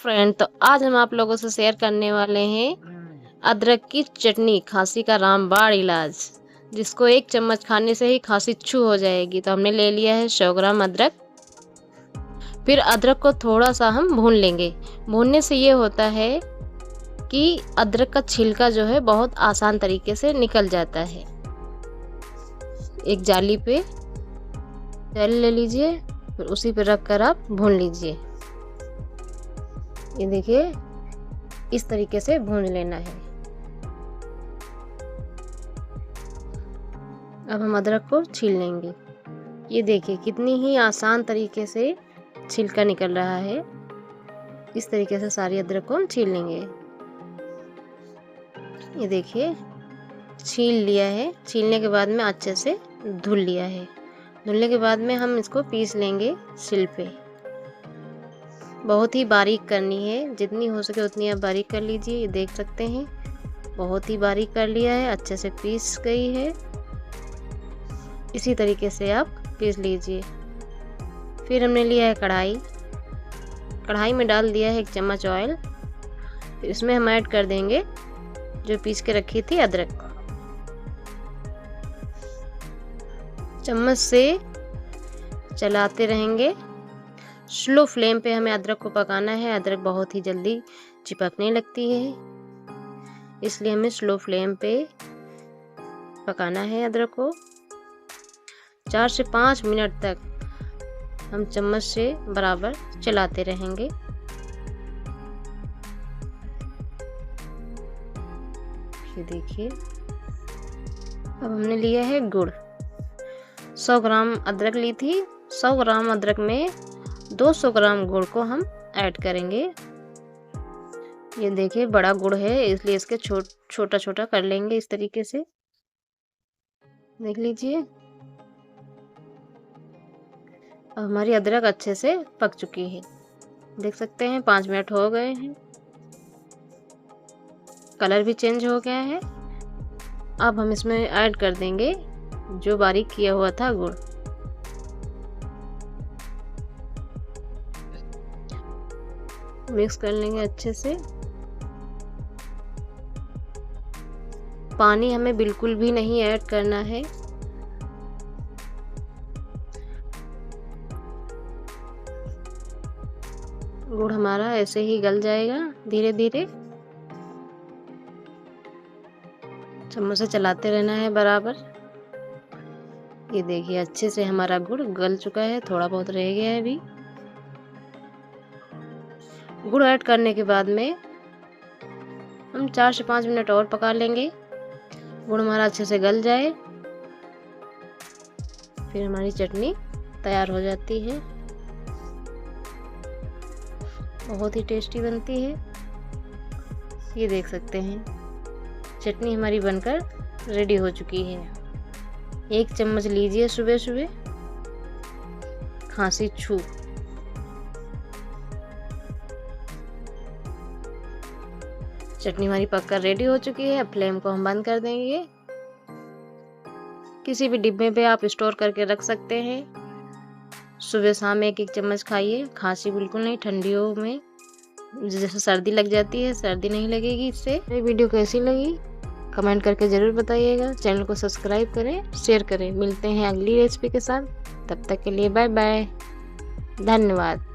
Friend, तो आज हम आप लोगों से शेयर करने वाले हैं अदरक की चटनी, खांसी का रामबाण इलाज, जिसको एक चम्मच खाने से ही खांसी छू हो जाएगी। तो हमने ले लिया है 100 ग्राम अदरक। फिर अदरक को थोड़ा सा हम भून लेंगे। भूनने से ये होता है कि अदरक का छिलका जो है बहुत आसान तरीके से निकल जाता है। एक जाली पे तेल ले लीजिए, फिर उसी पे रख कर आप भून लीजिए। ये देखिए, इस तरीके से भून लेना है। अब हम अदरक को छील लेंगे। ये देखिए कितनी ही आसान तरीके से छिलका निकल रहा है। इस तरीके से सारी अदरक को हम छील लेंगे। ये देखिए छील लिया है। छीलने के बाद में अच्छे से धुल लिया है। धुलने के बाद में हम इसको पीस लेंगे सिल पे। बहुत ही बारीक करनी है, जितनी हो सके उतनी आप बारीक कर लीजिए। ये देख सकते हैं बहुत ही बारीक कर लिया है, अच्छे से पीस गई है। इसी तरीके से आप पीस लीजिए। फिर हमने लिया है कढ़ाई। कढ़ाई में डाल दिया है 1 चम्मच ऑयल। फिर इसमें हम ऐड कर देंगे जो पीस के रखी थी अदरक। चम्मच से चलाते रहेंगे। स्लो फ्लेम पे हमें अदरक को पकाना है। अदरक बहुत ही जल्दी चिपकने लगती है, इसलिए हमें स्लो फ्लेम पे पकाना है अदरक को। 4 से 5 मिनट तक हम चम्मच से बराबर चलाते रहेंगे। ये देखिए, अब हमने लिया है गुड़। 100 ग्राम अदरक ली थी। 100 ग्राम अदरक में 200 ग्राम गुड़ को हम ऐड करेंगे। ये देखिए बड़ा गुड़ है, इसलिए इसके छोटा छोटा कर लेंगे इस तरीके से। देख लीजिए, अब हमारी अदरक अच्छे से पक चुकी है। देख सकते हैं 5 मिनट हो गए हैं, कलर भी चेंज हो गया है। अब हम इसमें ऐड कर देंगे जो बारीक किया हुआ था गुड़। मिक्स कर लेंगे अच्छे से। पानी हमें बिल्कुल भी नहीं ऐड करना है। गुड़ हमारा ऐसे ही गल जाएगा धीरे धीरे। चम्मच से चलाते रहना है बराबर। ये देखिए अच्छे से हमारा गुड़ गल चुका है, थोड़ा बहुत रह गया है अभी। गुड़ ऐड करने के बाद में हम 4 से 5 मिनट और पका लेंगे। गुड़ हमारा अच्छे से गल जाए, फिर हमारी चटनी तैयार हो जाती है। बहुत ही टेस्टी बनती है। ये देख सकते हैं चटनी हमारी बनकर रेडी हो चुकी है। 1 चम्मच लीजिए सुबह सुबह, खांसी छू। चटनी हमारी पककर रेडी हो चुकी है। अब फ्लेम को हम बंद कर देंगे। किसी भी डिब्बे पे आप स्टोर करके रख सकते हैं। सुबह शाम 1-1 चम्मच खाइए। खांसी बिल्कुल नहीं, ठंडियों में जैसे सर्दी लग जाती है, सर्दी नहीं लगेगी इससे। ये वीडियो कैसी लगी कमेंट करके ज़रूर बताइएगा। चैनल को सब्सक्राइब करें, शेयर करें। मिलते हैं अगली रेसिपी के साथ। तब तक के लिए बाय बाय, धन्यवाद।